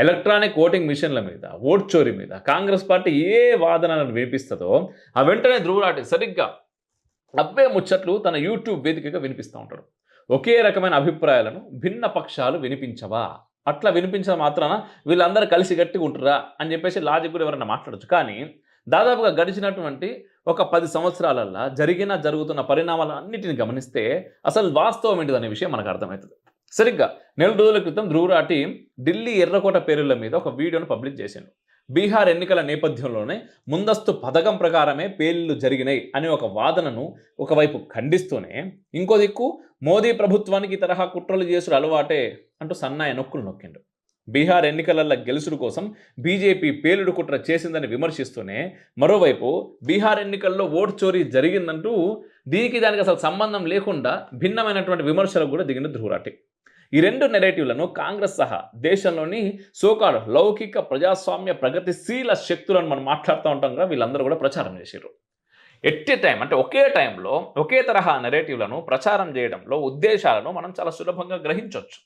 Electronic voting మిషన్ల మీద, vote చోరీ మీద కాంగ్రెస్ పార్టీ ఏ వాదనలను వినిపిస్తుందో ఆ వెంటనే ధ్రువరాటి సరిగ్గా అవే ముచ్చట్లు తన యూట్యూబ్ వేదికగా వినిపిస్తూ ఉంటాడు. ఒకే రకమైన అభిప్రాయాలను భిన్న పక్షాలు వినిపించవా? అట్లా వినిపించిన మాత్రాన వీళ్ళందరూ కలిసి గట్టిగా ఉంటురా అని చెప్పేసి లాజిక్ కూడా ఎవరైనా మాట్లాడొచ్చు. కానీ దాదాపుగా గడిచినటువంటి ఒక 10 సంవత్సరాలల్లా జరుగుతున్న పరిణామాలన్నిటిని గమనిస్తే అసలు వాస్తవం ఏంటిదనే విషయం మనకు అర్థమవుతుంది. సరిగ్గా నెల రోజుల క్రితం ధ్రువరాటి ఢిల్లీ ఎర్రకోట పేరుల మీద ఒక వీడియోను పబ్లిష్ చేసిండు. బీహార్ ఎన్నికల నేపథ్యంలోనే ముందస్తు పథకం ప్రకారమే పేలుళ్లు జరిగినాయి అనే ఒక వాదనను ఒకవైపు ఖండిస్తూనే, ఇంకో దిక్కు మోదీ ప్రభుత్వానికి ఈ తరహా కుట్రలు చేసుడు అలవాటే అంటూ సన్నాయి నొక్కులు నొక్కిండు. బీహార్ ఎన్నికలలో గెలుసుడు కోసం బీజేపీ పేలుడు కుట్ర చేసిందని విమర్శిస్తూనే, మరోవైపు బీహార్ ఎన్నికల్లో ఓటు చోరీ జరిగిందంటూ దానికి అసలు సంబంధం లేకుండా భిన్నమైనటువంటి విమర్శలకు కూడా దిగిన ధ్రువరాటి. ఈ రెండు నెరేటివ్లను కాంగ్రెస్ సహా దేశంలోని సోకాల్ లౌకిక ప్రజాస్వామ్య ప్రగతిశీల శక్తులను మనం మాట్లాడుతూ ఉంటాం కదా, వీళ్ళందరూ కూడా ప్రచారం చేశారు. ఎట్ ఏ టైం అంటే ఒకే టైంలో ఒకే తరహా నెరేటివ్లను ప్రచారం చేయడంలో ఉద్దేశాలను మనం చాలా సులభంగా గ్రహించవచ్చు.